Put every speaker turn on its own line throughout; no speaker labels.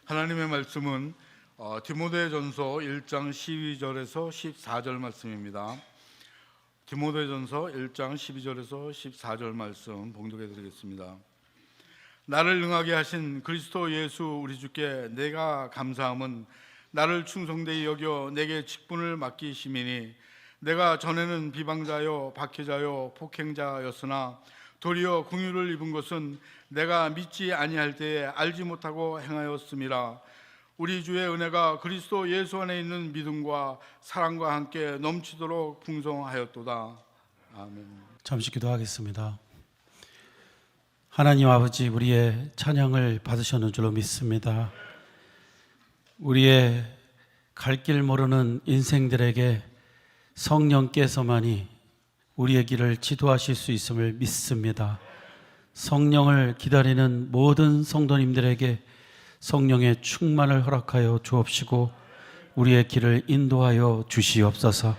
하나님의 말씀은 디모데전서 1장 12절에서 14절 말씀입니다. 디모데전서 1장 12절에서 14절 말씀 봉독해 드리겠습니다. 나를 능하게 하신 그리스도 예수 우리 주께 내가 감사함은 나를 충성되이 여겨 내게 직분을 맡기심이니, 내가 전에는 비방자요 박해자요 폭행자였으나 도리어 긍휼을 입은 것은 내가 믿지 아니할 때에 알지 못하고 행하였음이라. 우리 주의 은혜가 그리스도 예수 안에 있는 믿음과 사랑과 함께 넘치도록 풍성하였도다. 아멘.
잠시 기도하겠습니다. 하나님 아버지, 우리의 찬양을 받으셨는 줄로 믿습니다. 우리의 갈 길 모르는 인생들에게 성령께서만이 우리의 길을 지도하실 수 있음을 믿습니다. 성령을 기다리는 모든 성도님들에게 성령의 충만을 허락하여 주옵시고 우리의 길을 인도하여 주시옵소서.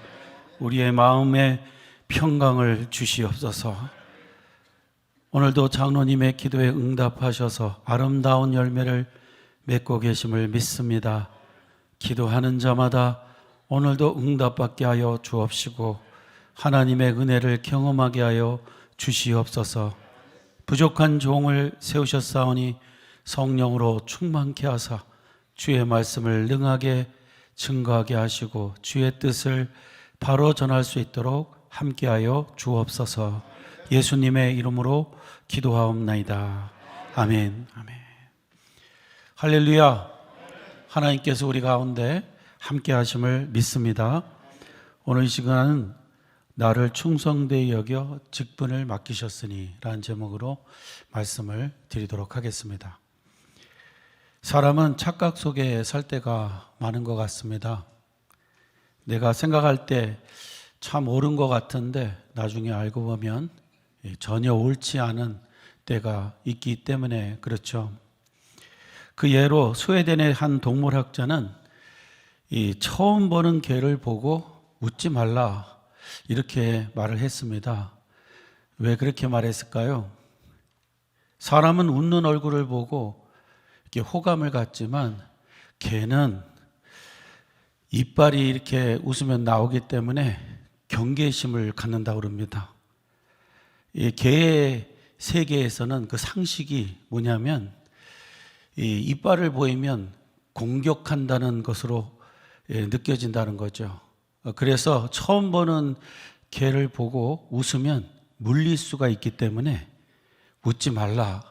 우리의 마음에 평강을 주시옵소서. 오늘도 장로님의 기도에 응답하셔서 아름다운 열매를 맺고 계심을 믿습니다. 기도하는 자마다 오늘도 응답받게 하여 주옵시고 하나님의 은혜를 경험하게 하여 주시옵소서. 부족한 종을 세우셨사오니 성령으로 충만케 하사 주의 말씀을 능하게 증거하게 하시고 주의 뜻을 바로 전할 수 있도록 함께하여 주옵소서. 예수님의 이름으로 기도하옵나이다. 아멘. 아멘. 할렐루야. 하나님께서 우리 가운데 함께 하심을 믿습니다. 오늘 이 시간은 나를 충성되이 여겨 직분을 맡기셨으니 라는 제목으로 말씀을 드리도록 하겠습니다. 사람은 착각 속에 살 때가 많은 것 같습니다. 내가 생각할 때 참 옳은 것 같은데 나중에 알고 보면 전혀 옳지 않은 때가 있기 때문에 그렇죠. 그 예로 스웨덴의 한 동물학자는 이 처음 보는 개를 보고 웃지 말라 이렇게 말을 했습니다. 왜 그렇게 말했을까요? 사람은 웃는 얼굴을 보고 이렇게 호감을 갖지만 개는 이빨이 이렇게 웃으면 나오기 때문에 경계심을 갖는다고 합니다. 이 개의 세계에서는 그 상식이 뭐냐면 이 이빨을 보이면 공격한다는 것으로 느껴진다는 거죠. 그래서 처음 보는 개를 보고 웃으면 물릴 수가 있기 때문에 웃지 말라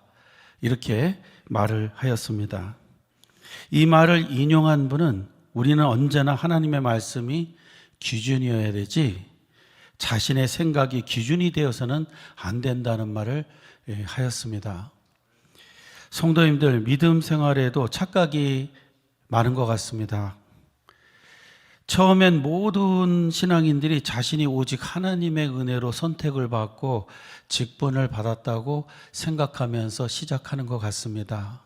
이렇게 말을 하였습니다. 이 말을 인용한 분은 우리는 언제나 하나님의 말씀이 기준이어야 되지 자신의 생각이 기준이 되어서는 안 된다는 말을 하였습니다. 성도님들, 믿음 생활에도 착각이 많은 것 같습니다. 처음엔 모든 신앙인들이 자신이 오직 하나님의 은혜로 선택을 받고 직분을 받았다고 생각하면서 시작하는 것 같습니다.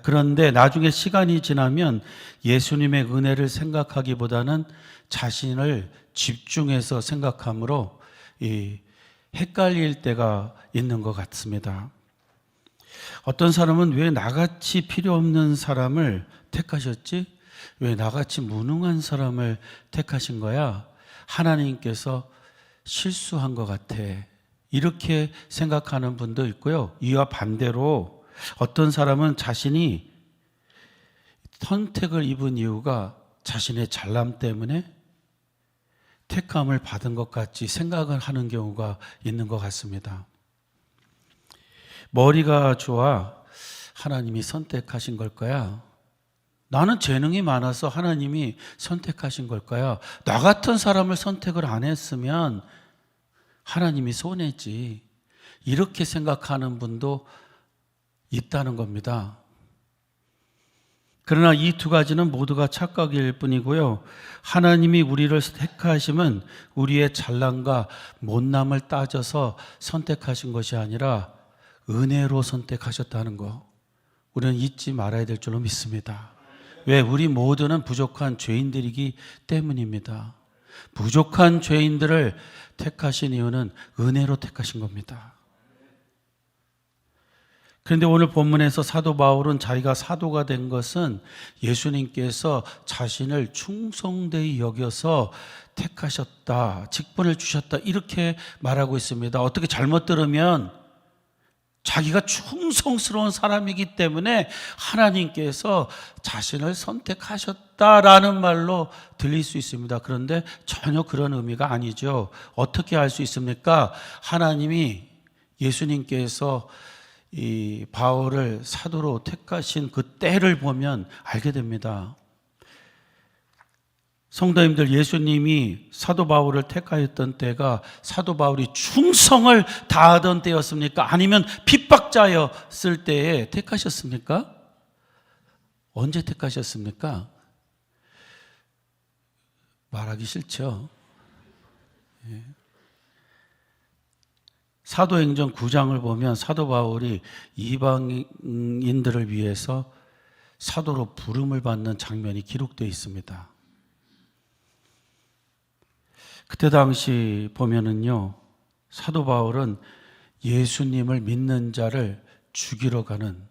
그런데 나중에 시간이 지나면 예수님의 은혜를 생각하기보다는 자신을 집중해서 생각하므로 헷갈릴 때가 있는 것 같습니다. 어떤 사람은 왜 나같이 필요 없는 사람을 택하셨지? 왜 나같이 무능한 사람을 택하신 거야? 하나님께서 실수한 것 같아. 이렇게 생각하는 분도 있고요. 이와 반대로 어떤 사람은 자신이 선택을 입은 이유가 자신의 잘남 때문에 택함을 받은 것 같이 생각을 하는 경우가 있는 것 같습니다. 머리가 좋아 하나님이 선택하신 걸 거야? 나는 재능이 많아서 하나님이 선택하신 걸 거야? 나 같은 사람을 선택을 안 했으면 하나님이 손해지. 이렇게 생각하는 분도 있다는 겁니다. 그러나 이 두 가지는 모두가 착각일 뿐이고요. 하나님이 우리를 택하심은 우리의 잘남과 못남을 따져서 선택하신 것이 아니라 은혜로 선택하셨다는 거 우리는 잊지 말아야 될 줄로 믿습니다. 왜? 우리 모두는 부족한 죄인들이기 때문입니다. 부족한 죄인들을 택하신 이유는 은혜로 택하신 겁니다. 그런데 오늘 본문에서 사도 바울은 자기가 사도가 된 것은 예수님께서 자신을 충성되이 여겨서 택하셨다, 직분을 주셨다, 이렇게 말하고 있습니다. 어떻게 잘못 들으면 자기가 충성스러운 사람이기 때문에 하나님께서 자신을 선택하셨다라는 말로 들릴 수 있습니다. 그런데 전혀 그런 의미가 아니죠. 어떻게 알 수 있습니까? 하나님이 예수님께서 이 바울을 사도로 택하신 그 때를 보면 알게 됩니다. 성도님들, 예수님이 사도 바울을 택하였던 때가 사도 바울이 충성을 다하던 때였습니까? 아니면 핍박자였을 때에 택하셨습니까? 언제 택하셨습니까? 말하기 싫죠. 예. 사도행전 9장을 보면 사도 바울이 이방인들을 위해서 사도로 부름을 받는 장면이 기록되어 있습니다. 그때 당시 보면은요, 사도 바울은 예수님을 믿는 자를 죽이러 가는,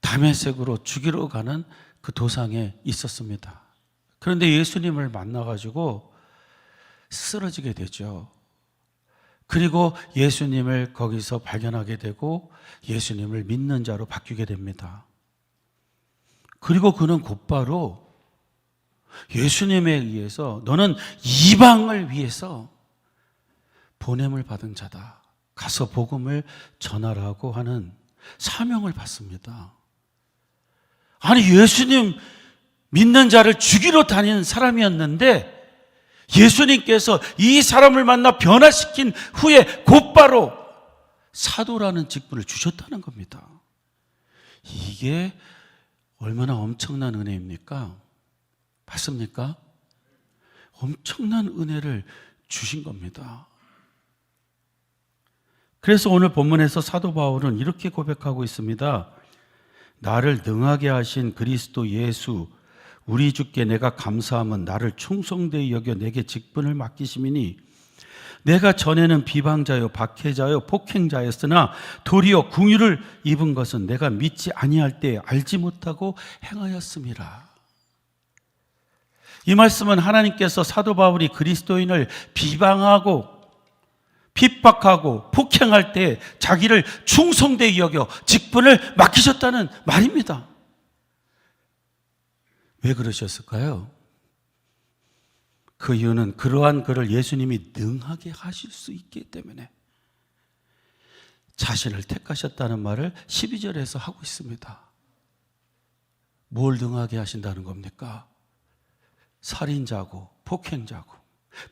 다메섹으로 죽이러 가는 그 도상에 있었습니다. 그런데 예수님을 만나가지고 쓰러지게 되죠. 그리고 예수님을 거기서 발견하게 되고 예수님을 믿는 자로 바뀌게 됩니다. 그리고 그는 곧바로 예수님에 의해서 너는 이방을 위해서 보냄을 받은 자다, 가서 복음을 전하라고 하는 사명을 받습니다. 아니, 예수님 믿는 자를 죽이러 다니는 사람이었는데 예수님께서 이 사람을 만나 변화시킨 후에 곧바로 사도라는 직분을 주셨다는 겁니다. 이게 얼마나 엄청난 은혜입니까? 봤습니까? 엄청난 은혜를 주신 겁니다. 그래서 오늘 본문에서 사도 바울은 이렇게 고백하고 있습니다. 나를 능하게 하신 그리스도 예수 우리 주께 내가 감사함은 나를 충성되이 여겨 내게 직분을 맡기심이니 내가 전에는 비방자요 박해자요 폭행자였으나 도리어 긍휼을 입은 것은 내가 믿지 아니할 때 알지 못하고 행하였음이라. 이 말씀은 하나님께서 사도 바울이 그리스도인을 비방하고 핍박하고 폭행할 때 자기를 충성되이 여겨 직분을 맡기셨다는 말입니다. 왜 그러셨을까요? 그 이유는 그러한 그를 예수님이 능하게 하실 수 있기 때문에 자신을 택하셨다는 말을 12절에서 하고 있습니다. 뭘 능하게 하신다는 겁니까? 살인자고 폭행자고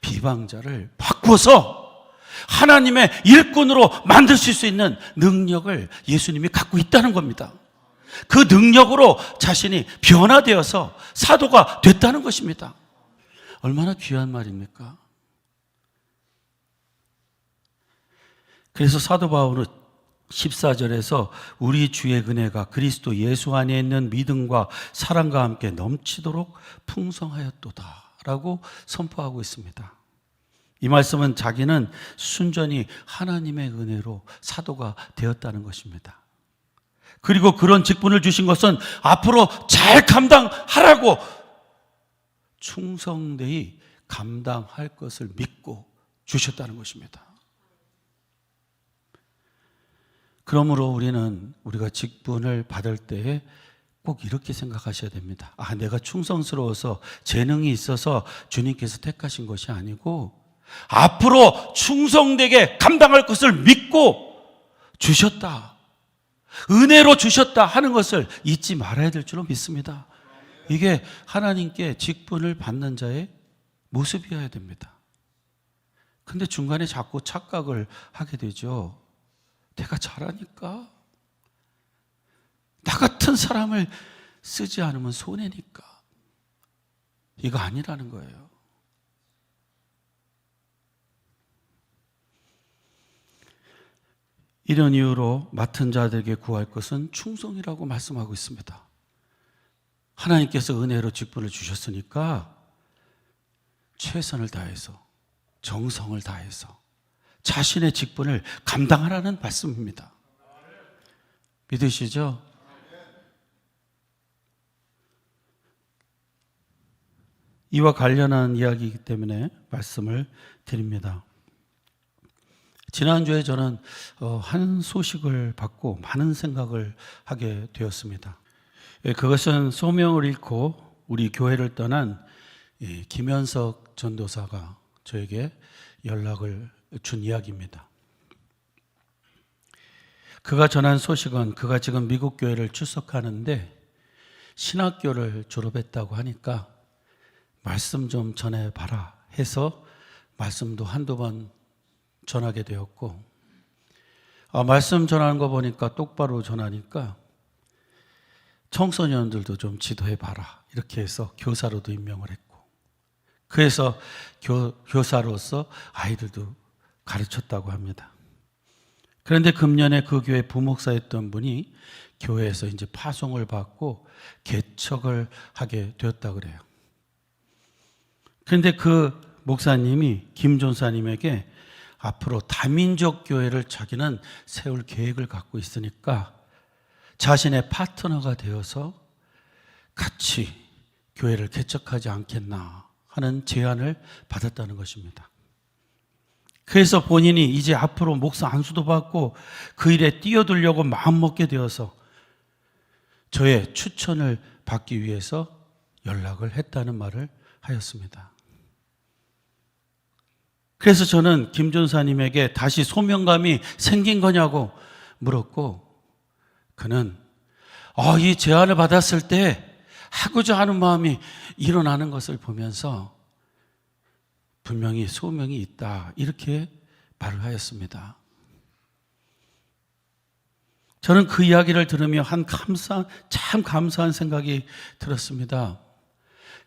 비방자를 바꾸어서 하나님의 일꾼으로 만드실 수 있는 능력을 예수님이 갖고 있다는 겁니다. 그 능력으로 자신이 변화되어서 사도가 됐다는 것입니다. 얼마나 귀한 말입니까? 그래서 사도 바울은 14절에서 우리 주의 은혜가 그리스도 예수 안에 있는 믿음과 사랑과 함께 넘치도록 풍성하였도다 라고 선포하고 있습니다. 이 말씀은 자기는 순전히 하나님의 은혜로 사도가 되었다는 것입니다. 그리고 그런 직분을 주신 것은 앞으로 잘 감당하라고 충성되이 감당할 것을 믿고 주셨다는 것입니다. 그러므로 우리가 직분을 받을 때에 꼭 이렇게 생각하셔야 됩니다. 아, 내가 충성스러워서 재능이 있어서 주님께서 택하신 것이 아니고 앞으로 충성되게 감당할 것을 믿고 주셨다, 은혜로 주셨다 하는 것을 잊지 말아야 될 줄로 믿습니다. 이게 하나님께 직분을 받는 자의 모습이어야 됩니다. 근데 중간에 자꾸 착각을 하게 되죠. 내가 잘하니까, 나 같은 사람을 쓰지 않으면 손해니까. 이거 아니라는 거예요. 이런 이유로 맡은 자들에게 구할 것은 충성이라고 말씀하고 있습니다. 하나님께서 은혜로 직분을 주셨으니까 최선을 다해서, 정성을 다해서 자신의 직분을 감당하라는 말씀입니다. 믿으시죠? 이와 관련한 이야기이기 때문에 말씀을 드립니다. 지난주에 저는 한 소식을 받고 많은 생각을 하게 되었습니다. 그것은 소명을 잃고 우리 교회를 떠난 김현석 전도사가 저에게 연락을 준 이야기입니다. 그가 전한 소식은 그가 지금 미국 교회를 출석하는데 신학교를 졸업했다고 하니까 말씀 좀 전해봐라 해서 말씀도 한두 번 전하게 되었고, 말씀 전하는 거 보니까 똑바로 전하니까 청소년들도 좀 지도해봐라 이렇게 해서 교사로도 임명을 했고, 그래서 교사로서 아이들도 가르쳤다고 합니다. 그런데 금년에 그 교회 부목사였던 분이 교회에서 이제 파송을 받고 개척을 하게 되었다 그래요. 그런데 그 목사님이 김 전사님에게 앞으로 다민족 교회를 자기는 세울 계획을 갖고 있으니까 자신의 파트너가 되어서 같이 교회를 개척하지 않겠나 하는 제안을 받았다는 것입니다. 그래서 본인이 이제 앞으로 목사 안수도 받고 그 일에 뛰어들려고 마음먹게 되어서 저의 추천을 받기 위해서 연락을 했다는 말을 하였습니다. 그래서 저는 김 전사님에게 다시 소명감이 생긴 거냐고 물었고, 그는 이 제안을 받았을 때 하고자 하는 마음이 일어나는 것을 보면서 분명히 소명이 있다 이렇게 말을 하였습니다. 저는 그 이야기를 들으며 참 감사한 생각이 들었습니다.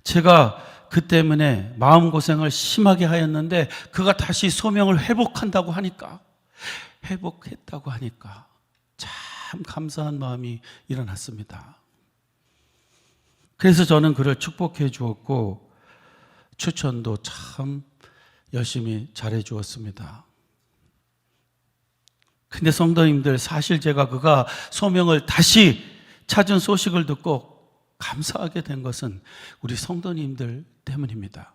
제가 그 때문에 마음고생을 심하게 하였는데 그가 다시 소명을 회복했다고 하니까 참 감사한 마음이 일어났습니다. 그래서 저는 그를 축복해 주었고 추천도 참 열심히 잘해 주었습니다. 근데 성도님들, 사실 제가 그가 소명을 다시 찾은 소식을 듣고 감사하게 된 것은 우리 성도님들 때문입니다.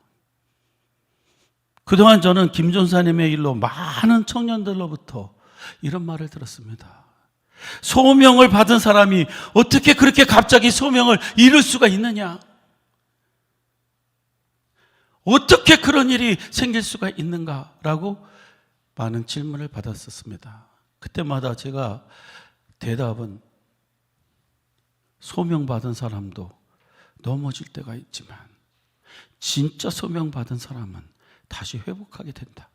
그동안 저는 김 전사님의 일로 많은 청년들로부터 이런 말을 들었습니다. 소명을 받은 사람이 어떻게 그렇게 갑자기 소명을 잃을 수가 있느냐? 어떻게 그런 일이 생길 수가 있는가라고 많은 질문을 받았었습니다. 그때마다 제가 대답은 소명받은 사람도 넘어질 때가 있지만 진짜 소명받은 사람은 다시 회복하게 된다.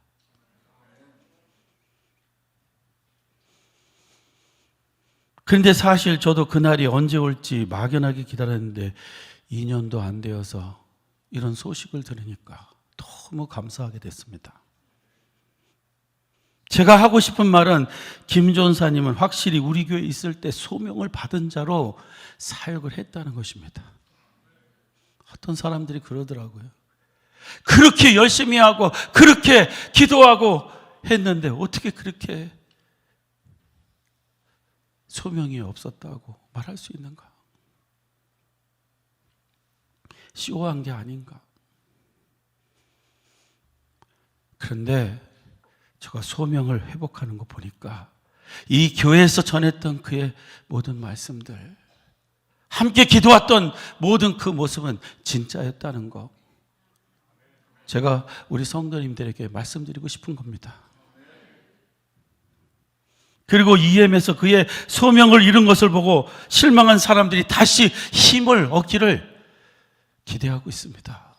그런데 사실 저도 그날이 언제 올지 막연하게 기다렸는데 2년도 안 되어서 이런 소식을 들으니까 너무 감사하게 됐습니다. 제가 하고 싶은 말은 김 전사님은 확실히 우리 교회에 있을 때 소명을 받은 자로 사역을 했다는 것입니다. 어떤 사람들이 그러더라고요. 그렇게 열심히 하고 그렇게 기도하고 했는데 어떻게 그렇게 소명이 없었다고 말할 수 있는가? 쇼한 게 아닌가? 그런데 제가 소명을 회복하는 거 보니까 이 교회에서 전했던 그의 모든 말씀들, 함께 기도했던 모든 그 모습은 진짜였다는 거, 제가 우리 성도님들에게 말씀드리고 싶은 겁니다. 그리고 EM에서 그의 소명을 잃은 것을 보고 실망한 사람들이 다시 힘을 얻기를 기대하고 있습니다.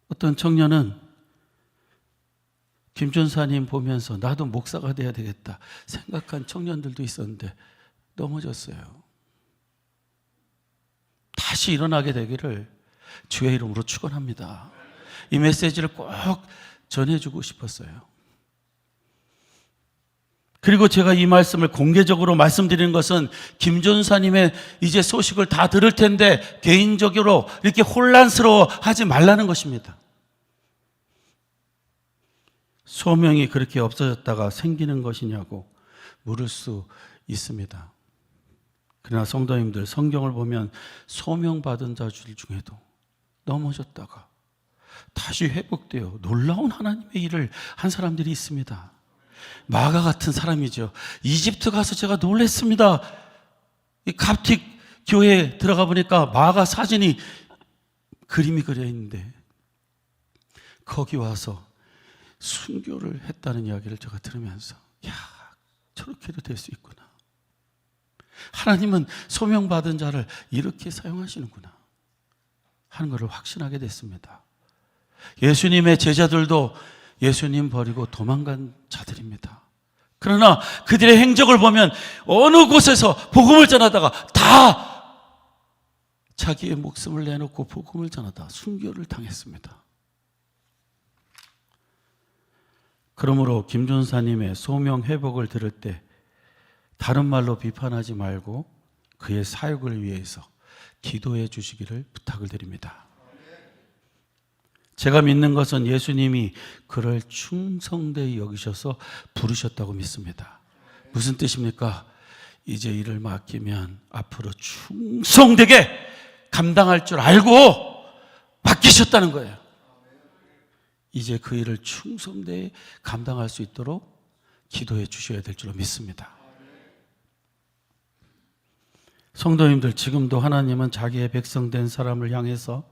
어떤 청년은 김 전사님 보면서 나도 목사가 돼야 되겠다 생각한 청년들도 있었는데 넘어졌어요. 다시 일어나게 되기를 주의 이름으로 축원합니다. 이 메시지를 꼭 전해주고 싶었어요. 그리고 제가 이 말씀을 공개적으로 말씀드리는 것은 김 전사님의 이제 소식을 다 들을 텐데 개인적으로 이렇게 혼란스러워하지 말라는 것입니다. 소명이 그렇게 없어졌다가 생기는 것이냐고 물을 수 있습니다. 그러나 성도님들, 성경을 보면 소명받은 자들 중에도 넘어졌다가 다시 회복되어 놀라운 하나님의 일을 한 사람들이 있습니다. 마가 같은 사람이죠. 이집트 가서 제가 놀랐습니다. 이 갑틱 교회에 들어가 보니까 마가 사진이 그림이 그려 있는데 거기 와서 순교를 했다는 이야기를 제가 들으면서 야, 저렇게도 될 수 있구나. 하나님은 소명받은 자를 이렇게 사용하시는구나 하는 것을 확신하게 됐습니다. 예수님의 제자들도 예수님 버리고 도망간 자들입니다. 그러나 그들의 행적을 보면 어느 곳에서 복음을 전하다가 다 자기의 목숨을 내놓고 복음을 전하다 순교를 당했습니다. 그러므로 김준사님의 소명 회복을 들을 때 다른 말로 비판하지 말고 그의 사역을 위해서 기도해 주시기를 부탁을 드립니다. 제가 믿는 것은 예수님이 그를 충성되이 여기셔서 부르셨다고 믿습니다. 무슨 뜻입니까? 이제 일을 맡기면 앞으로 충성되게 감당할 줄 알고 맡기셨다는 거예요. 이제 그 일을 충성되이 감당할 수 있도록 기도해 주셔야 될 줄로 믿습니다. 성도님들, 지금도 하나님은 자기의 백성된 사람을 향해서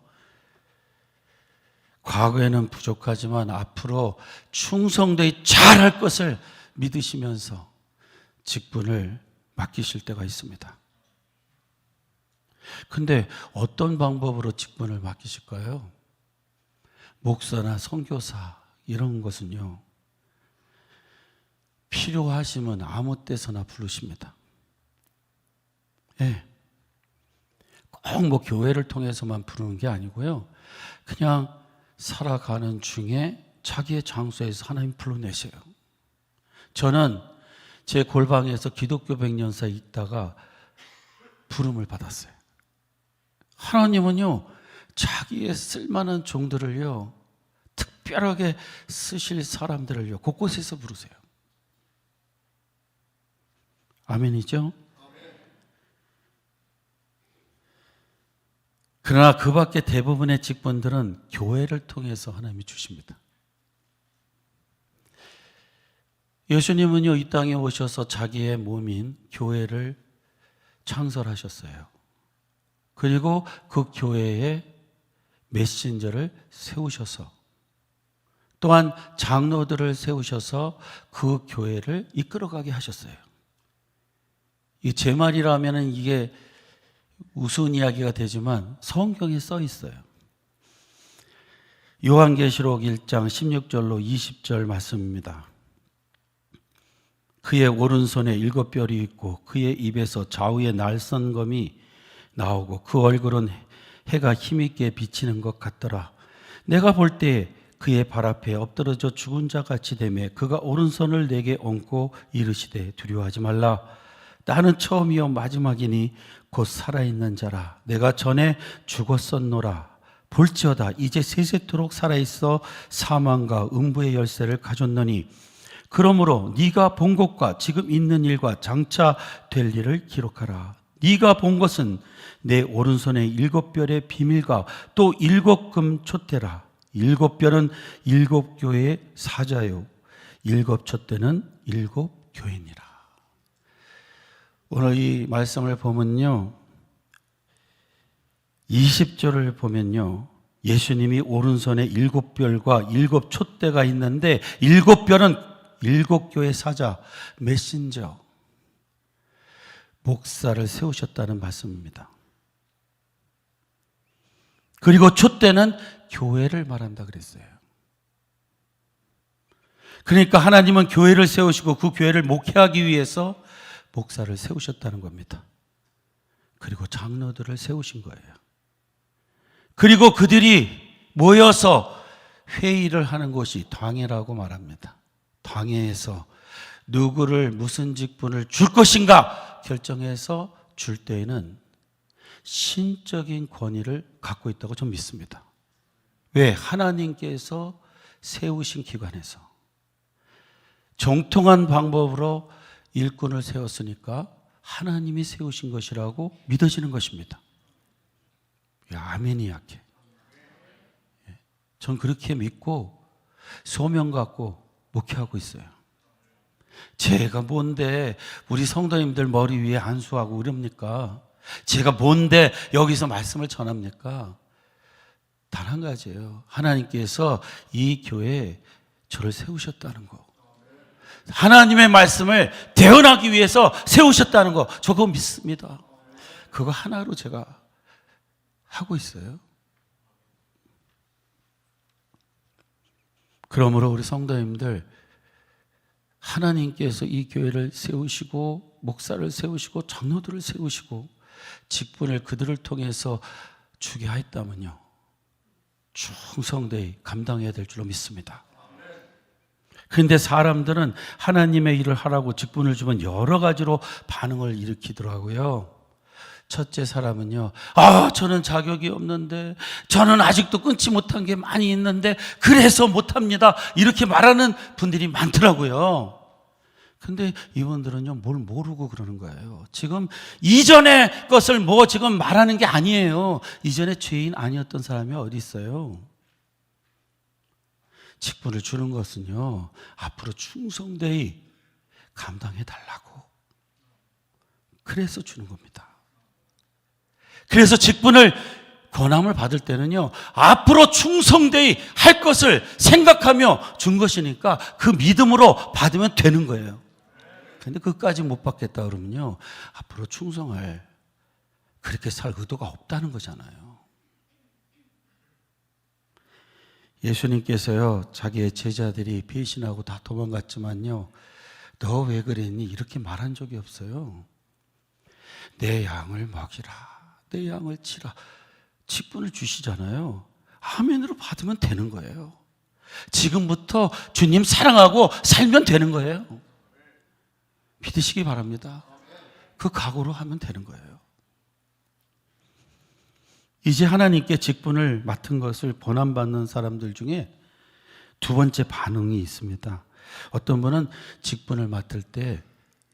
과거에는 부족하지만 앞으로 충성되이 잘할 것을 믿으시면서 직분을 맡기실 때가 있습니다. 근데 어떤 방법으로 직분을 맡기실까요? 목사나 선교사 이런 것은요, 필요하시면 아무 때서나 부르십니다. 예. 꼭 뭐 교회를 통해서만 부르는 게 아니고요, 그냥 살아가는 중에 자기의 장소에서 하나님 불러내세요. 저는 제 골방에서 기독교 100년사 있다가 부름을 받았어요. 하나님은요, 자기의 쓸만한 종들을요, 특별하게 쓰실 사람들을요, 곳곳에서 부르세요. 아멘이죠? 그러나 그 밖에 대부분의 직분들은 교회를 통해서 하나님이 주십니다. 예수님은요, 이 땅에 오셔서 자기의 몸인 교회를 창설하셨어요. 그리고 그 교회에 메신저를 세우셔서 또한 장로들을 세우셔서 그 교회를 이끌어가게 하셨어요. 이 제 말이라면 이게 우스운 이야기가 되지만 성경에 써 있어요. 요한계시록 1장 16절로 20절 말씀입니다. 그의 오른손에 7 별이 있고 그의 입에서 좌우에 날선검이 나오고 그 얼굴은 해가 힘있게 비치는 것 같더라. 내가 볼 때 그의 발 앞에 엎드러져 죽은 자 같이 되매 그가 오른손을 내게 얹고 이르시되 두려워하지 말라. 나는 처음이요 마지막이니 곧 살아있는 자라. 내가 전에 죽었었노라. 볼지어다 이제 세세토록 살아있어 사망과 음부의 열쇠를 가졌노니 그러므로 네가 본 것과 지금 있는 일과 장차 될 일을 기록하라. 네가 본 것은 내 오른손에 7별의 비밀과 또 7금 촛대라. 7별은 7교회의 사자요 7촛대는 7교회니라. 오늘 이 말씀을 보면요, 20절을 보면요, 예수님이 오른손에 7별과 7촛대가 있는데 7별은 7교회 사자, 메신저, 목사를 세우셨다는 말씀입니다. 그리고 촛대는 교회를 말한다 그랬어요. 그러니까 하나님은 교회를 세우시고 그 교회를 목회하기 위해서 목사를 세우셨다는 겁니다. 그리고 장로들을 세우신 거예요. 그리고 그들이 모여서 회의를 하는 곳이 당회라고 말합니다. 당회에서 누구를 무슨 직분을 줄 것인가 결정해서 줄 때에는 신적인 권위를 갖고 있다고 좀 믿습니다. 왜? 하나님께서 세우신 기관에서 정통한 방법으로 일꾼을 세웠으니까 하나님이 세우신 것이라고 믿어지는 것입니다. 야, 아멘이 약해. 전 그렇게 믿고 소명 갖고 목회하고 있어요. 제가 뭔데 우리 성도님들 머리 위에 안수하고 이럽니까? 제가 뭔데 여기서 말씀을 전합니까? 단 한 가지예요. 하나님께서 이 교회에 저를 세우셨다는 거. 하나님의 말씀을 대언하기 위해서 세우셨다는 거. 저 그거 믿습니다. 그거 하나로 제가 하고 있어요. 그러므로 우리 성도님들, 하나님께서 이 교회를 세우시고 목사를 세우시고 장로들을 세우시고 직분을 그들을 통해서 주게 하였다면요, 충성되이 감당해야 될 줄로 믿습니다. 그런데 사람들은 하나님의 일을 하라고 직분을 주면 여러 가지로 반응을 일으키더라고요. 첫째 사람은요, 저는 자격이 없는데, 저는 아직도 끊지 못한 게 많이 있는데 그래서 못합니다, 이렇게 말하는 분들이 많더라고요. 근데 이분들은요, 뭘 모르고 그러는 거예요. 지금 이전의 것을 지금 말하는 게 아니에요. 이전에 죄인 아니었던 사람이 어디 있어요? 직분을 주는 것은요, 앞으로 충성되이 감당해 달라고. 그래서 주는 겁니다. 그래서 직분을 권함을 받을 때는요, 앞으로 충성되이 할 것을 생각하며 준 것이니까 그 믿음으로 받으면 되는 거예요. 근데 그까지 못 받겠다 그러면요, 앞으로 충성할 그렇게 살 의도가 없다는 거잖아요. 예수님께서요, 자기의 제자들이 배신하고 다 도망갔지만요, 너 왜 그랬니? 이렇게 말한 적이 없어요. 내 양을 먹이라, 내 양을 치라. 직분을 주시잖아요. 아멘으로 받으면 되는 거예요. 지금부터 주님 사랑하고 살면 되는 거예요. 믿으시기 바랍니다. 그 각오로 하면 되는 거예요. 이제 하나님께 직분을 맡은 것을 본안받는 사람들 중에 두 번째 반응이 있습니다. 어떤 분은 직분을 맡을 때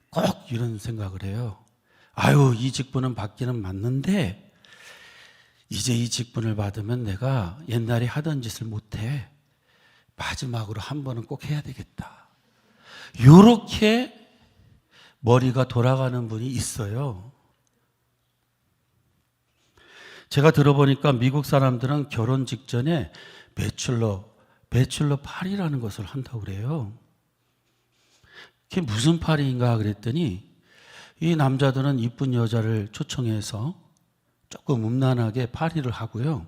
꼭 이런 생각을 해요. 이 직분은 받기는 맞는데 이제 이 직분을 받으면 내가 옛날에 하던 짓을 못해. 마지막으로 한 번은 꼭 해야 되겠다. 이렇게 머리가 돌아가는 분이 있어요. 제가 들어보니까 미국 사람들은 결혼 직전에 배출러 파리라는 것을 한다고 그래요. 그게 무슨 파리인가 그랬더니, 이 남자들은 이쁜 여자를 초청해서 조금 음란하게 파리를 하고요,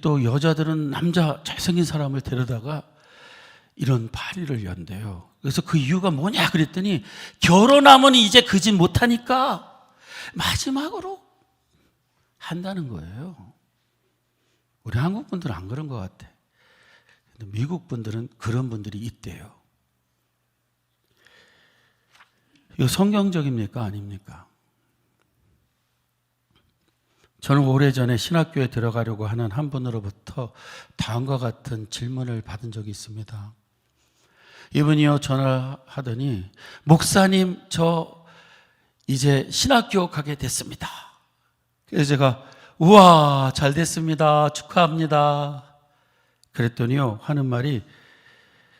또 여자들은 남자 잘생긴 사람을 데려다가 이런 파리를 연대요. 그래서 그 이유가 뭐냐 그랬더니, 결혼하면 이제 그 짓 못하니까 마지막으로 한다는 거예요. 우리 한국 분들은 안 그런 것 같아. 근데 미국 분들은 그런 분들이 있대요. 이거 성경적입니까? 아닙니까? 저는 오래전에 신학교에 들어가려고 하는 한 분으로부터 다음과 같은 질문을 받은 적이 있습니다. 이분이요, 전화하더니, 목사님, 저 이제 신학교 가게 됐습니다. 그래서 제가, 우와, 잘 됐습니다, 축하합니다. 그랬더니요, 하는 말이,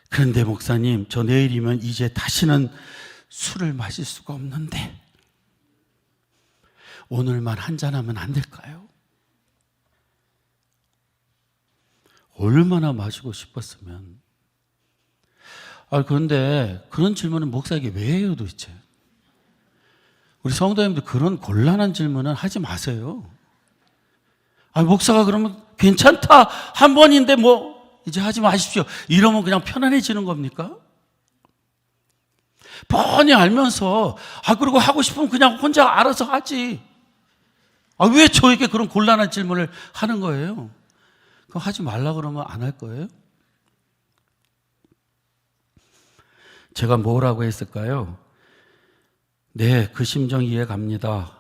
그런데 목사님, 저 내일이면 이제 다시는 술을 마실 수가 없는데 오늘만 한잔하면 안 될까요? 얼마나 마시고 싶었으면. 그런데 그런 질문은 목사에게 왜 해요 도대체? 우리 성도님들 그런 곤란한 질문은 하지 마세요. 목사가 그러면 괜찮다, 한 번인데 이제 하지 마십시오, 이러면 그냥 편안해지는 겁니까? 뻔히 알면서 그리고 하고 싶으면 그냥 혼자 알아서 하지. 왜 저에게 그런 곤란한 질문을 하는 거예요? 그럼 하지 말라 그러면 안 할 거예요? 제가 뭐라고 했을까요? 네, 그 심정 이해 갑니다.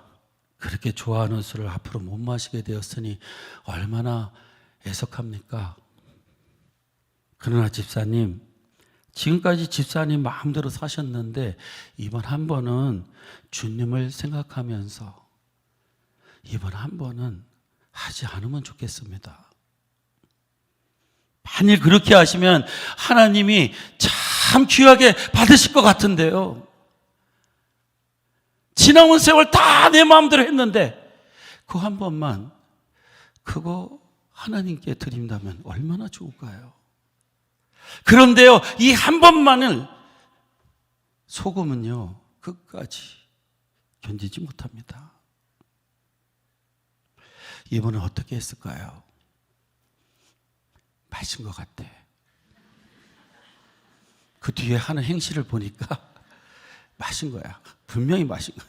그렇게 좋아하는 술을 앞으로 못 마시게 되었으니 얼마나 애석합니까? 그러나 집사님, 지금까지 집사님 마음대로 사셨는데 이번 한 번은 주님을 생각하면서 이번 한 번은 하지 않으면 좋겠습니다. 만일 그렇게 하시면 하나님이 참 귀하게 받으실 것 같은데요. 지나온 세월 다 내 마음대로 했는데 그 한 번만 그거 하나님께 드린다면 얼마나 좋을까요? 그런데요, 이 한 번만을 소금은요 끝까지 견디지 못합니다. 이분은 어떻게 했을까요? 마신 것 같아. 그 뒤에 하는 행실을 보니까 마신 거야. 분명히 마신 거야.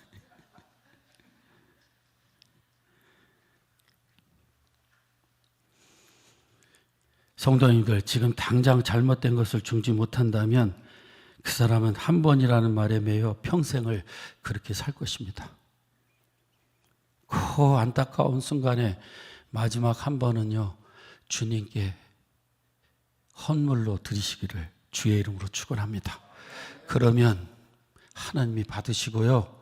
성도님들, 지금 당장 잘못된 것을 중지 못한다면 그 사람은 한 번이라는 말에 매여 평생을 그렇게 살 것입니다. 그 안타까운 순간에 마지막 한 번은요, 주님께 헌물로 드리시기를 주의 이름으로 축원합니다. 그러면 하나님이 받으시고요,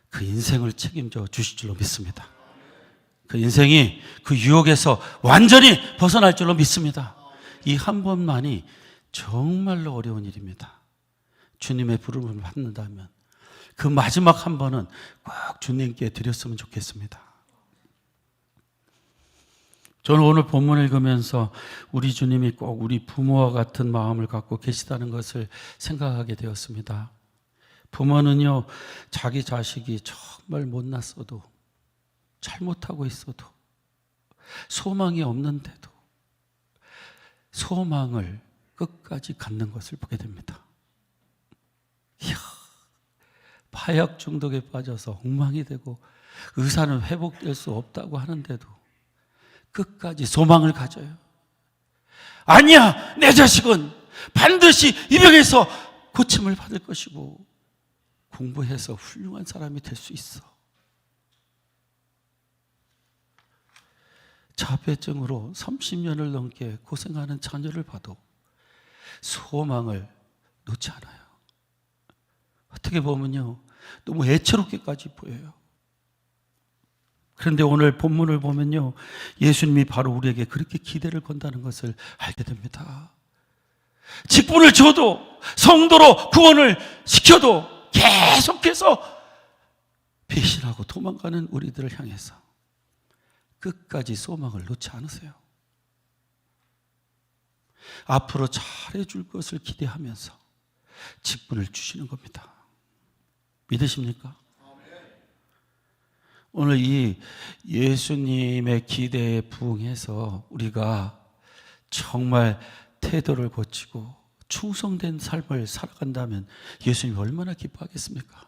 그 인생을 책임져 주실 줄로 믿습니다. 그 인생이 그 유혹에서 완전히 벗어날 줄로 믿습니다. 이 한 번만이 정말로 어려운 일입니다. 주님의 부름을 받는다면 그 마지막 한 번은 꼭 주님께 드렸으면 좋겠습니다. 저는 오늘 본문을 읽으면서 우리 주님이 꼭 우리 부모와 같은 마음을 갖고 계시다는 것을 생각하게 되었습니다. 부모는요, 자기 자식이 정말 못났어도, 잘못하고 있어도, 소망이 없는데도 소망을 끝까지 갖는 것을 보게 됩니다. 이야, 마약 중독에 빠져서 엉망이 되고 의사는 회복될 수 없다고 하는데도 끝까지 소망을 가져요. 아니야, 내 자식은 반드시 이 병에서 고침을 받을 것이고 공부해서 훌륭한 사람이 될 수 있어. 자폐증으로 30년을 넘게 고생하는 자녀를 봐도 소망을 놓지 않아요. 어떻게 보면요, 너무 애처롭게까지 보여요. 그런데 오늘 본문을 보면요, 예수님이 바로 우리에게 그렇게 기대를 건다는 것을 알게 됩니다. 직분을 줘도, 성도로 구원을 시켜도 계속해서 배신하고 도망가는 우리들을 향해서 끝까지 소망을 놓지 않으세요. 앞으로 잘해줄 것을 기대하면서 직분을 주시는 겁니다. 믿으십니까? 오늘 이 예수님의 기대에 부응해서 우리가 정말 태도를 고치고 충성된 삶을 살아간다면 예수님이 얼마나 기뻐하겠습니까?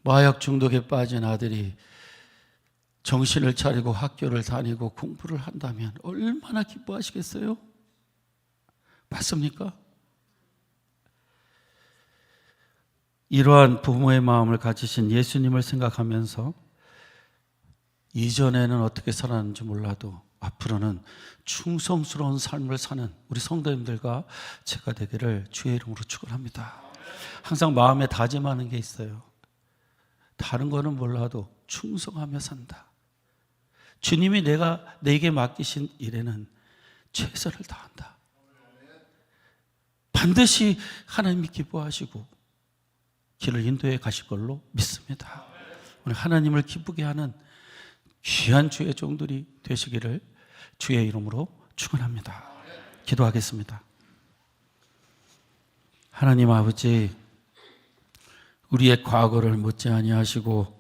마약 중독에 빠진 아들이 정신을 차리고 학교를 다니고 공부를 한다면 얼마나 기뻐하시겠어요? 맞습니까? 이러한 부모의 마음을 가지신 예수님을 생각하면서 이전에는 어떻게 살았는지 몰라도 앞으로는 충성스러운 삶을 사는 우리 성도님들과 제가 되기를 주의 이름으로 축원합니다. 항상 마음에 다짐하는 게 있어요. 다른 거는 몰라도 충성하며 산다. 주님이 내게 맡기신 일에는 최선을 다한다. 반드시 하나님이 기뻐하시고 길을 인도해 가실 걸로 믿습니다. 오늘 하나님을 기쁘게 하는 귀한 주의 종들이 되시기를 주의 이름으로 축원합니다. 기도하겠습니다. 하나님 아버지, 우리의 과거를 묻지 아니하시고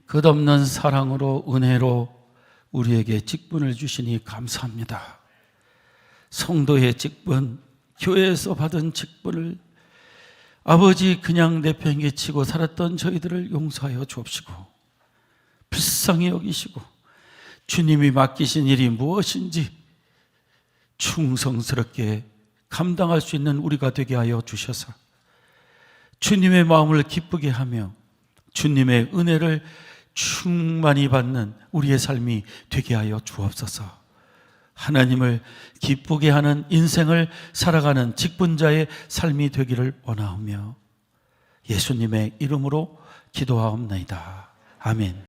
끝없는 사랑으로 은혜로 우리에게 직분을 주시니 감사합니다. 성도의 직분, 교회에서 받은 직분을 아버지 그냥 내팽개치고 살았던 저희들을 용서하여 주옵시고 불쌍히 여기시고 주님이 맡기신 일이 무엇인지 충성스럽게 감당할 수 있는 우리가 되게 하여 주셔서 주님의 마음을 기쁘게 하며 주님의 은혜를 충만히 받는 우리의 삶이 되게 하여 주옵소서. 하나님을 기쁘게 하는 인생을 살아가는 직분자의 삶이 되기를 원하오며 예수님의 이름으로 기도하옵나이다. 아멘.